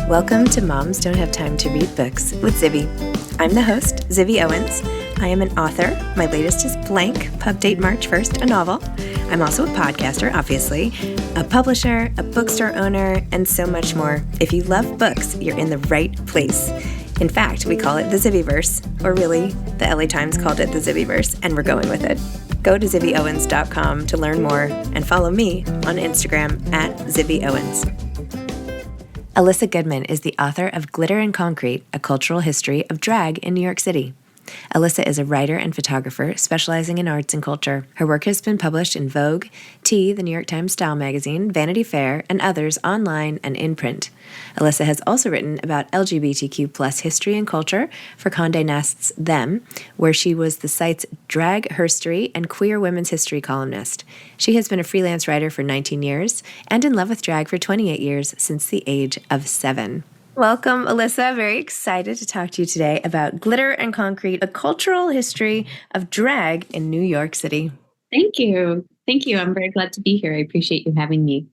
Welcome to Moms Don't Have Time to Read Books with Zibby. I'm the host, Zibby Owens. I am an author. My latest is Blank, pub date March 1st, a novel. I'm also a podcaster, obviously, a publisher, a bookstore owner, and so much more. If you love books, you're in the right place. In fact, we call it the Zibbyverse, or really, the LA Times called it the Zibbyverse, and we're going with it. Go to zibbyowens.com to learn more and follow me on Instagram at zibbyowens. Elyssa Goodman is the author of Glitter and Concrete, A Cultural History of Drag in New York City. Elyssa is a writer and photographer specializing in arts and culture. Her work has been published in Vogue, T, the New York Times Style magazine, Vanity Fair, and others online and in print. Elyssa has also written about LGBTQ+ history and culture for Condé Nast's Them, where she was the site's drag herstory and queer women's history columnist. She has been a freelance writer for 19 years and in love with drag for 28 years since the age of 7. Welcome, Elyssa. Very excited to talk to you today about Glitter and Concrete, a cultural history of drag in New York City. Thank you. Thank you. I'm very glad to be here. I appreciate you having me.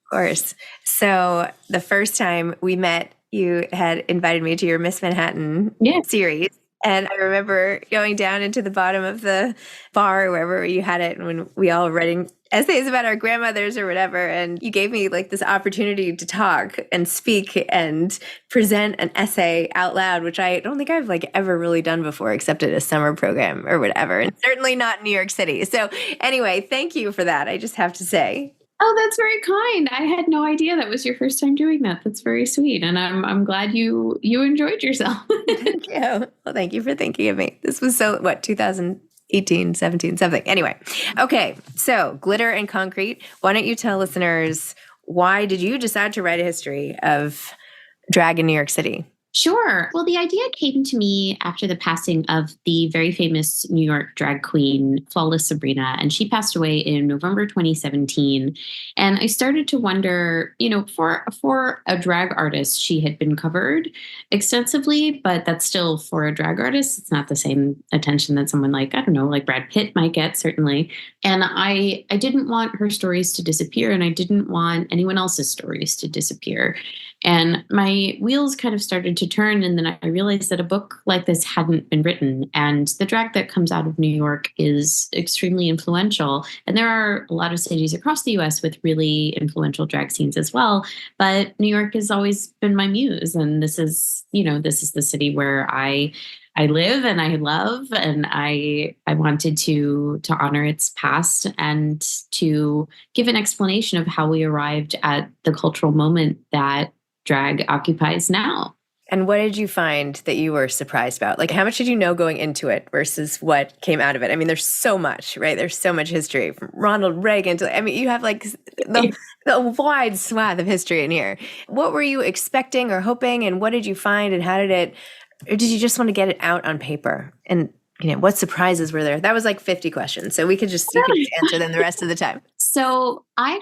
Of course. So the first time we met, you had invited me to your Miss Manhattan series. And I remember going down into the bottom of the bar or wherever you had it when we all were writing essays about our grandmothers or whatever. And you gave me like this opportunity to talk and speak and present an essay out loud, which I don't think I've like ever really done before, except at a summer program or whatever. And certainly not in New York City. So anyway, thank you for that. I just have to say. Oh, that's very kind. I had no idea that was your first time doing that. That's very sweet. And I'm glad you enjoyed yourself. Thank you. Well, thank you for thinking of me. This was 2018, 17, something. Anyway. Okay. So Glitter and Concrete. Why don't you tell listeners, why did you decide to write a history of drag in New York City? Sure. Well, the idea came to me after the passing of the very famous New York drag queen, Flawless Sabrina, and she passed away in November 2017. And I started to wonder, for a drag artist, she had been covered extensively, but that's still, for a drag artist, it's not the same attention that someone like Brad Pitt might get, certainly. And I didn't want her stories to disappear, and I didn't want anyone else's stories to disappear. And my wheels kind of started to turn, and then I realized that a book like this hadn't been written. And the drag that comes out of New York is extremely influential. And there are a lot of cities across the U.S. with really influential drag scenes as well. But New York has always been my muse. And this is the city where I live and I love, and I wanted to honor its past and to give an explanation of how we arrived at the cultural moment that drag occupies now. And what did you find that you were surprised about? Like, how much did you know going into it versus what came out of it? I mean, there's so much, right? There's so much history from Ronald Reagan to, you have like the wide swath of history in here. What were you expecting or hoping, and what did you find, and or did you just want to get it out on paper? And what surprises were there? That was like 50 questions. So you could just answer them the rest of the time. So I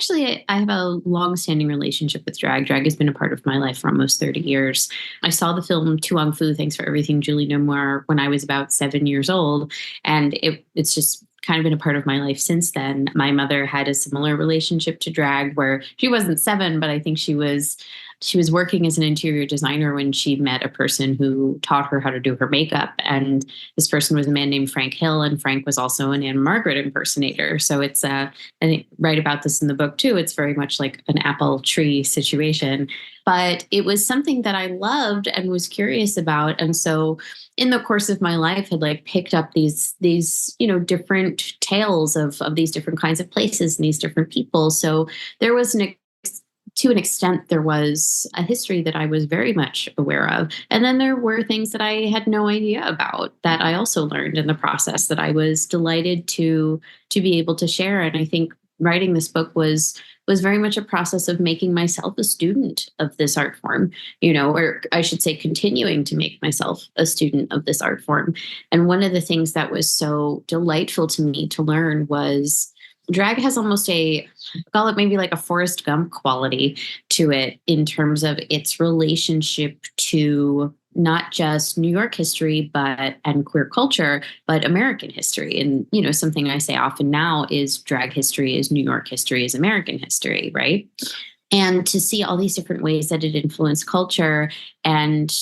have a long-standing relationship with drag. Drag has been a part of my life for almost 30 years. I saw the film Tu Wong Fu, Thanks for Everything, Julie Newmar, when I was about 7 years old. And it's just kind of been a part of my life since then. My mother had a similar relationship to drag, where she wasn't 7, but I think she was working as an interior designer when she met a person who taught her how to do her makeup. And this person was a man named Frank Hill, and Frank was also an Anne Margaret impersonator. So it's, I write about this in the book too. It's very much like an apple tree situation. But it was something that I loved and was curious about. And so in the course of my life, had like picked up these different tales of these different kinds of places and these different people. So there was to an extent, there was a history that I was very much aware of. And then there were things that I had no idea about that I also learned in the process that I was delighted to be able to share. And I think writing this book was very much a process of making myself a student of this art form, or I should say continuing to make myself a student of this art form. And one of the things that was so delightful to me to learn was drag has almost call it maybe like a Forrest Gump quality to it in terms of its relationship to not just New York history, and queer culture, but American history. And, something I say often now is drag history is New York history is American history, right? And to see all these different ways that it influenced culture and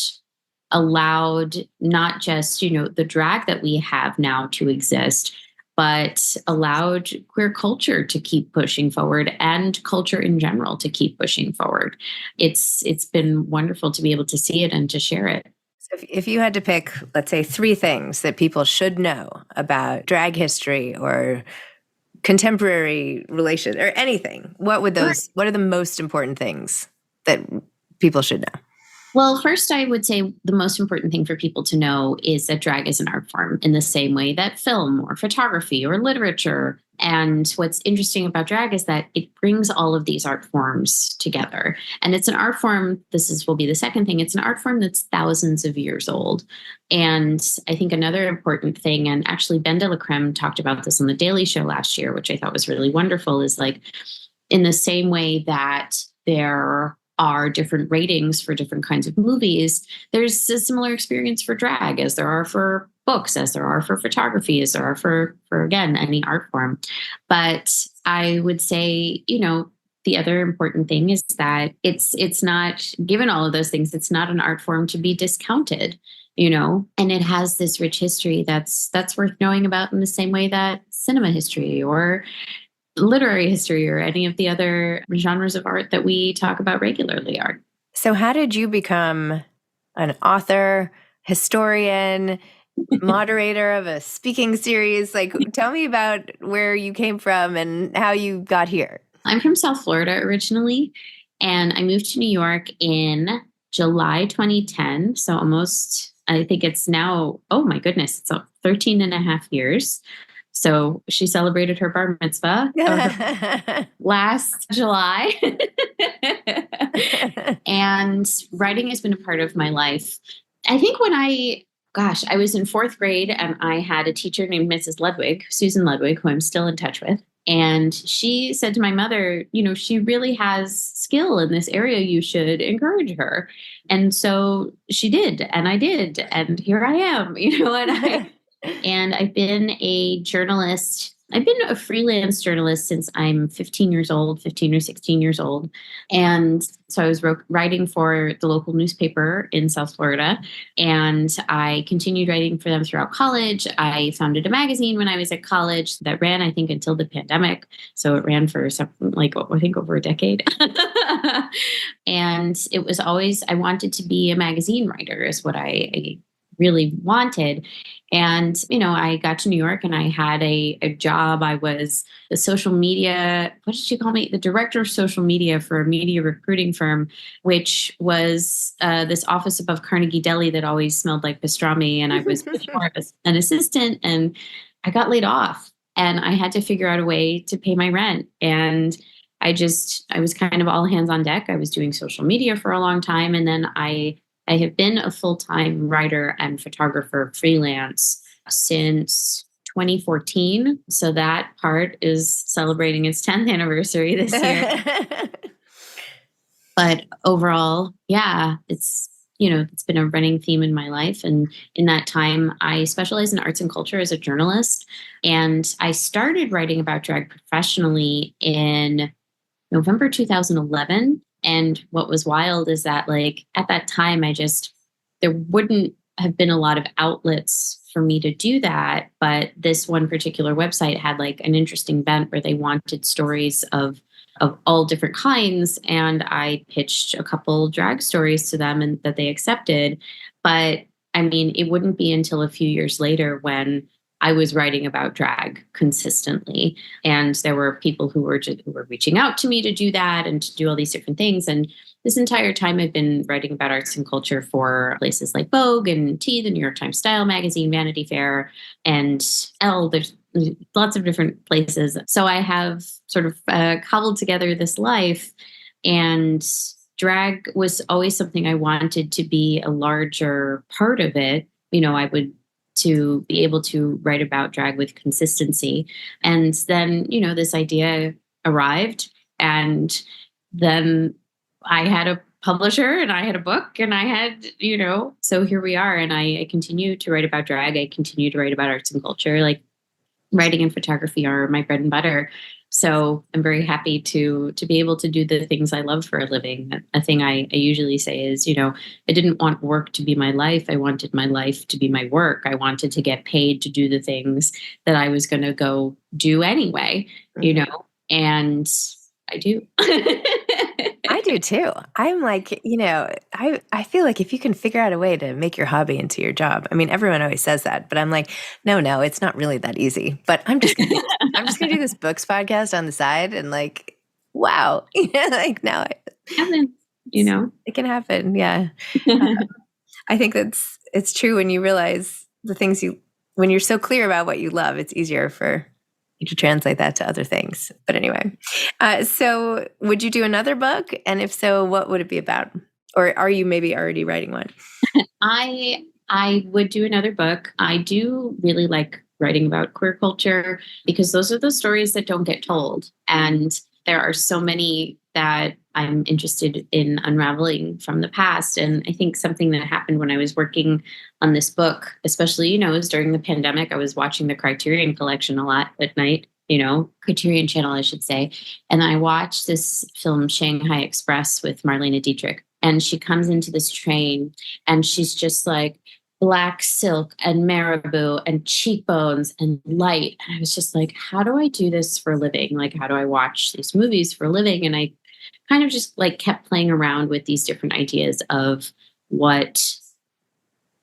allowed not just, the drag that we have now to exist, but allowed queer culture to keep pushing forward and culture in general to keep pushing forward. It's been wonderful to be able to see it and to share it. So if you had to pick, let's say, 3 things that people should know about drag history or contemporary relations or anything, what are the most important things that people should know? Well, first, I would say the most important thing for people to know is that drag is an art form in the same way that film or photography or literature. And what's interesting about drag is that it brings all of these art forms together. And it's an art form, will be the second thing, it's an art form that's thousands of years old. And I think another important thing, and actually Ben de la Creme talked about this on The Daily Show last year, which I thought was really wonderful, is like in the same way that there are different ratings for different kinds of movies, there's a similar experience for drag as there are for books, as there are for photography, as there are for again, any art form. But I would say, the other important thing is that it's not, given all of those things, it's not an art form to be discounted, and it has this rich history that's worth knowing about in the same way that cinema history or literary history or any of the other genres of art that we talk about regularly are. So how did you become an author, historian, moderator of a speaking series? Like, tell me about where you came from and how you got here. I'm from South Florida originally, and I moved to New York in July 2010. So almost, I think it's now, oh my goodness, it's 13 and a half years. So she celebrated her bar mitzvah last July. And writing has been a part of my life. I think when I was in 4th grade and I had a teacher named Mrs. Ludwig, Susan Ludwig, who I'm still in touch with. And she said to my mother, she really has skill in this area. You should encourage her. And so she did. And I did. And here I am, and I've been a journalist. I've been a freelance journalist since I'm 15 or 16 years old. And so I was writing for the local newspaper in South Florida. And I continued writing for them throughout college. I founded a magazine when I was at college that ran, I think, until the pandemic. So it ran for I think over a decade. And it was always, I wanted to be a magazine writer is what I really wanted. And, I got to New York and I had a job. I was the social media, what did she call me? The director of social media for a media recruiting firm, which was this office above Carnegie Deli that always smelled like pastrami. And I was more of an assistant, and I got laid off and I had to figure out a way to pay my rent. And I was kind of all hands on deck. I was doing social media for a long time. And then I have been a full-time writer and photographer freelance since 2014. So that part is celebrating its 10th anniversary this year. But overall, it's been a running theme in my life. And in that time, I specialize in arts and culture as a journalist. And I started writing about drag professionally in November 2011. And what was wild is that, at that time, there wouldn't have been a lot of outlets for me to do that. But this one particular website had an interesting bent where they wanted stories of all different kinds. And I pitched a couple drag stories to them and that they accepted. But I mean, it wouldn't be until a few years later when I was writing about drag consistently. And there were people who were reaching out to me to do that and to do all these different things. And this entire time I've been writing about arts and culture for places like Vogue and T, the New York Times Style magazine, Vanity Fair, and Elle. There's lots of different places. So I have sort of cobbled together this life, and drag was always something I wanted to be a larger part of it. To be able to write about drag with consistency. And then, this idea arrived, and then I had a publisher and I had a book and I had, so here we are. And I continue to write about drag. I continue to write about arts and culture. Writing and photography are my bread and butter. So I'm very happy to be able to do the things I love for a living. A thing I usually say is, I didn't want work to be my life. I wanted my life to be my work. I wanted to get paid to do the things that I was going to go do anyway, and I do. I do too. I'm like, I feel like if you can figure out a way to make your hobby into your job, I mean, everyone always says that, but I'm like, no, it's not really that easy. But I'm just gonna do this books podcast on the side, and like, wow, like now Happens, it can happen. Yeah, I think it's true when you realize the things when you're so clear about what you love, it's easier for you to translate that to other things. But anyway, so would you do another book? And if so, what would it be about? Or are you maybe already writing one? I would do another book. I do really like writing about queer culture because those are the stories that don't get told. And there are so many that I'm interested in unraveling from the past. And I think something that happened when I was working on this book, especially, was during the pandemic, I was watching the Criterion Collection a lot at night, Criterion Channel, I should say. And I watched this film, Shanghai Express, with Marlene Dietrich. And she comes into this train and she's just like black silk and marabou and cheekbones and light. And I was just like, how do I do this for a living? Like, how do I watch these movies for a living? And I kind of just like kept playing around with these different ideas of what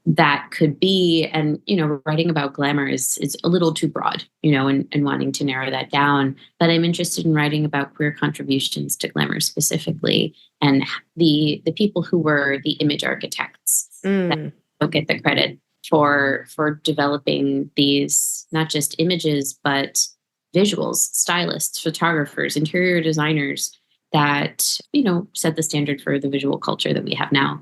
that could be. And, writing about glamour is a little too broad, and wanting to narrow that down. But I'm interested in writing about queer contributions to glamour specifically, and the people who were the image architects that don't get the credit for developing these, not just images, but visuals, stylists, photographers, interior designers that, set the standard for the visual culture that we have now.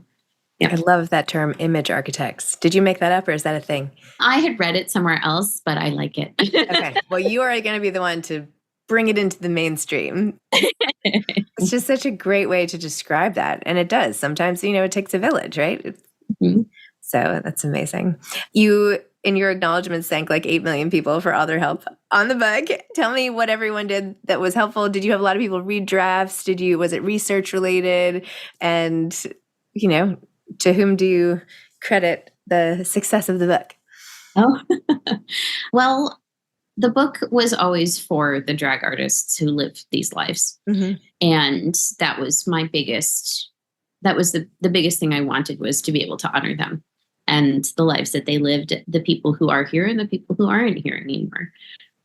Yeah. I love that term, image architects. Did you make that up or is that a thing? I had read it somewhere else, but I like it. Okay. Well, you are going to be the one to bring it into the mainstream. It's just such a great way to describe that. And it does. Sometimes, it takes a village, right? Mm-hmm. So that's amazing. You, in your acknowledgments, thank like 8 million people for all their help on the book. Tell me what everyone did that was helpful. Did you have a lot of people read drafts? Was it research related? And, to whom do you credit the success of the book? Oh, well, the book was always for the drag artists who live these lives. Mm-hmm. And that was the biggest thing I wanted, was to be able to honor them and the lives that they lived, the people who are here and the people who aren't here anymore.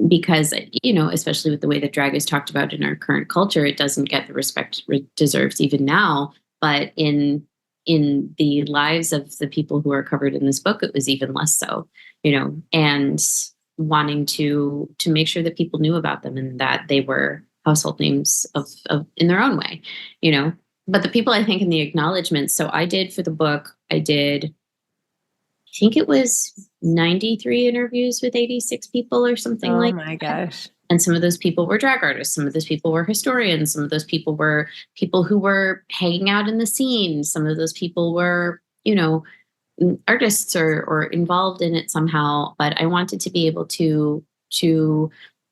Because, especially with the way that drag is talked about in our current culture, it doesn't get the respect it deserves even now. But in the lives of the people who are covered in this book, it was even less so, and wanting to make sure that people knew about them and that they were household names of in their own way, But the people, I think, in the acknowledgments, so I did for the book, I think it was 93 interviews with 86 people or something like that. Oh my gosh. And some of those people were drag artists. Some of those people were historians. Some of those people were people who were hanging out in the scene. Some of those people were, artists or involved in it somehow. But I wanted to be able to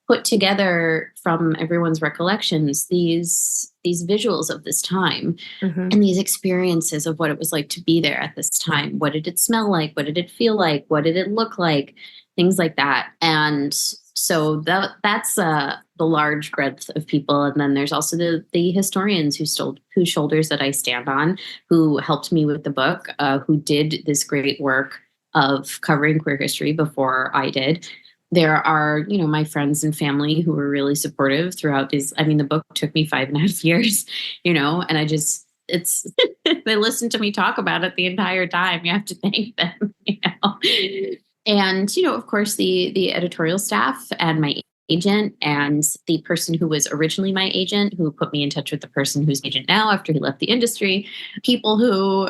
put together from everyone's recollections these visuals of this time, mm-hmm. and these experiences of what it was like to be there at this time. What did it smell like? What did it feel like? What did it look like? Things like that. And so that's the large breadth of people. And then there's also the historians whose shoulders that I stand on, who helped me with the book, who did this great work of covering queer history before I did. There are, my friends and family who were really supportive throughout the book took me 5.5 years, and they listened to me talk about it the entire time. You have to thank them, And, of course, the editorial staff and my agent and the person who was originally my agent, who put me in touch with the person who's agent now after he left the industry, people who,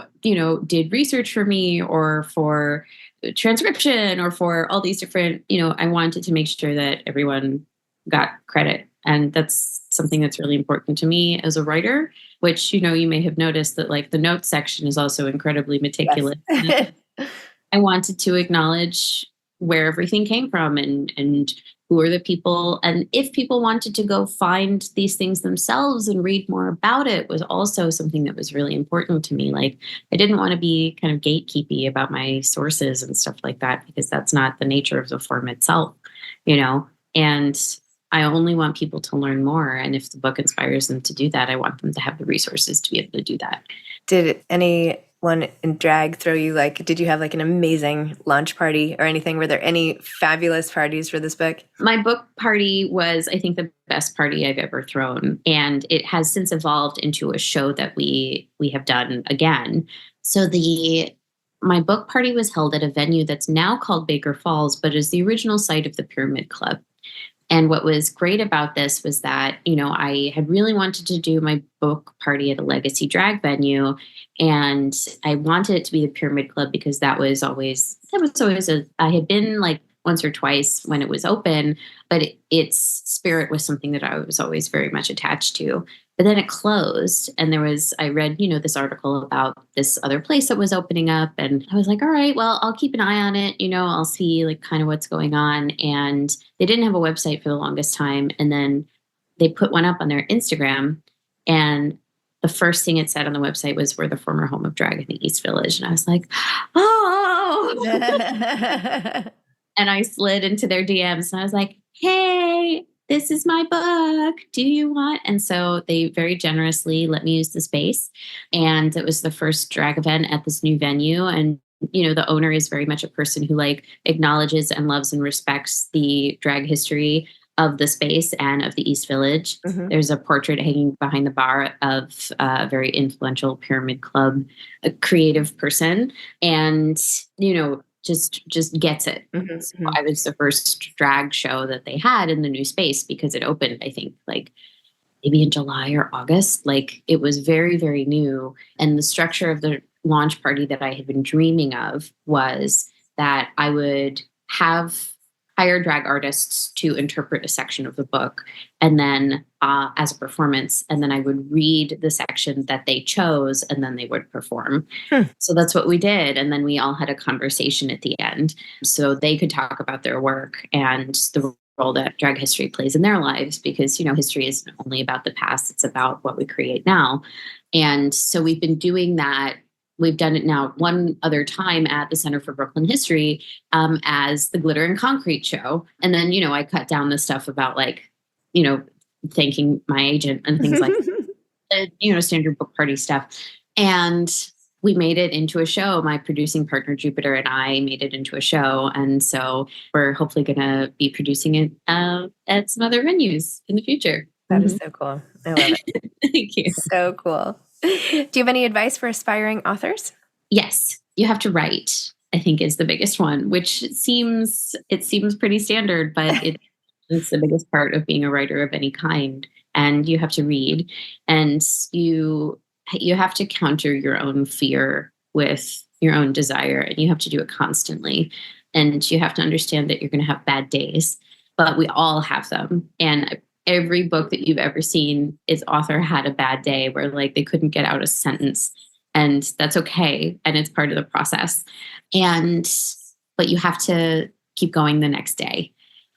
did research for me or for transcription or for all these different, I wanted to make sure that everyone got credit. And that's something that's really important to me as a writer, which, you may have noticed that like the notes section is also incredibly meticulous. Yes. I wanted to acknowledge where everything came from and who are the people? And if people wanted to go find these things themselves and read more about it was also something that was really important to me. Like, I didn't want to be kind of gatekeepy about my sources and stuff like that, because that's not the nature of the form itself, and I only want people to learn more. And if the book inspires them to do that, I want them to have the resources to be able to do that. Did anyone in drag throw you, did you have an amazing launch party or anything? Were there any fabulous parties for this book? My book party was, I think, the best party I've ever thrown. And it has since evolved into a show that we have done again. So my book party was held at a venue that's now called Baker Falls, but is the original site of the Pyramid Club. And what was great about this was that, I had really wanted to do my book party at a legacy drag venue. And I wanted it to be the Pyramid Club because I had been once or twice when it was open, but its spirit was something that I was always very much attached to. But then it closed, and I read, this article about this other place that was opening up, and I was like, all right, well, I'll keep an eye on it. I'll see kind of what's going on. And they didn't have a website for the longest time. And then they put one up on their Instagram, and the first thing it said on the website was, we're the former home of drag in the East Village. And I was like, oh, and I slid into their DMs and I was like, hey, this is my book. Do you want? And so they very generously let me use the space. And it was the first drag event at this new venue. And, the owner is very much a person who acknowledges and loves and respects the drag history of the space and of the East Village. Mm-hmm. There's a portrait hanging behind the bar of a very influential Pyramid Club, a creative person. And, just gets it. Mm-hmm. So I was the first drag show that they had in the new space because it opened, I think, maybe in July or August. It was very, very new. And the structure of the launch party that I had been dreaming of was that I would hire drag artists to interpret a section of the book, and then as a performance, and then I would read the section that they chose, and then they would perform. So that's what we did. And then we all had a conversation at the end, so they could talk about their work and the role that drag history plays in their lives, because, history isn't only about the past, it's about what we create now. And so we've been doing that. We've done it now one other time at the Center for Brooklyn History as the Glitter and Concrete show. And then, I cut down the stuff about thanking my agent and things like standard book party stuff. And we made it into a show. My producing partner, Jupiter, and I made it into a show. And so we're hopefully going to be producing it at some other venues in the future. That is so cool. I love it. Thank you. So cool. Do you have any advice for aspiring authors? Yes. You have to write, I think, is the biggest one, which seems pretty standard, but it's the biggest part of being a writer of any kind. And you have to read, and you have to counter your own fear with your own desire, and you have to do it constantly. And you have to understand that you're going to have bad days, but we all have them. And every book that you've ever seen, its author had a bad day where they couldn't get out a sentence, and that's okay. And it's part of the process. But you have to keep going the next day.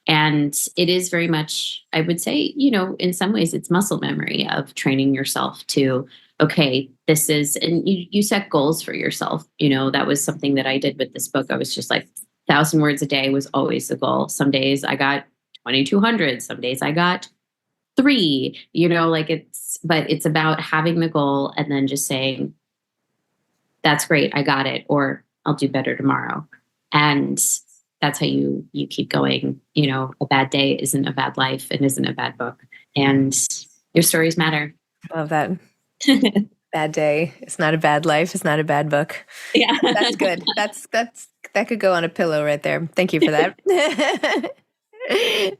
And it is very much, I would say, in some ways it's muscle memory of training yourself to, okay, this is, and you set goals for yourself. That was something that I did with this book. I was just 1,000 words a day was always the goal. Some days I got 2,200. Some days I got 3, but it's about having the goal and then just saying, that's great, I got it, or I'll do better tomorrow. And that's how you keep going. A bad day isn't a bad life and isn't a bad book. And your stories matter. Love that. Bad day. It's not a bad life. It's not a bad book. Yeah. That's good. That could go on a pillow right there. Thank you for that.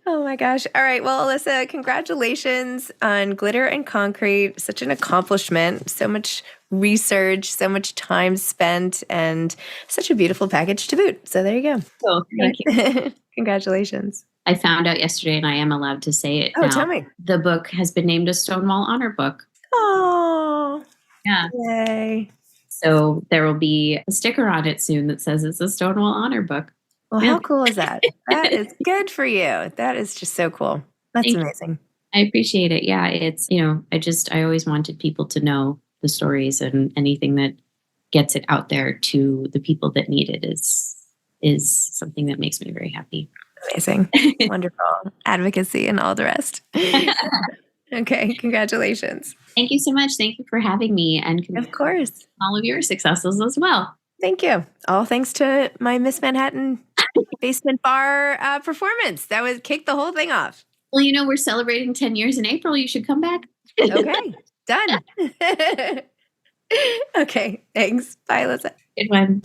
Oh my gosh. All right. Well, Elyssa, congratulations on Glitter and Concrete. Such an accomplishment. So much research, so much time spent, and such a beautiful package to boot. So there you go. Oh, thank you. Congratulations. I found out yesterday, and I am allowed to say it now. Tell me. The book has been named a Stonewall Honor Book. Oh. Yeah. Yay. So there will be a sticker on it soon that says it's a Stonewall Honor Book. Well, Yeah. how cool is that? That is good for you. That is just so cool. That's amazing. I appreciate it. Yeah, it's, I always wanted people to know the stories, and anything that gets it out there to the people that need it is something that makes me very happy. Amazing. Wonderful. Advocacy and all the rest. Okay. Congratulations. Thank you so much. Thank you for having me, and Of course. all of your successes as well. Thank you. All thanks to my Miss Manhattan basement bar performance. That was kicked the whole thing off. Well, we're celebrating 10 years in April. You should come back. Okay. Done. Okay. Thanks. Bye, Elyssa. Good one.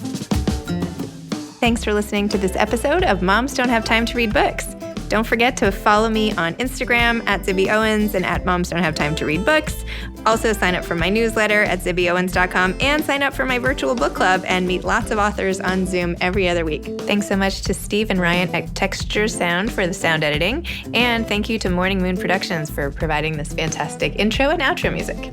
Thanks for listening to this episode of Moms Don't Have Time to Read Books. Don't forget to follow me on Instagram at Zibby Owens and at Moms Don't Have Time to Read Books. Also sign up for my newsletter at zibbyowens.com and sign up for my virtual book club and meet lots of authors on Zoom every other week. Thanks so much to Steve and Ryan at Texture Sound for the sound editing. And thank you to Morning Moon Productions for providing this fantastic intro and outro music.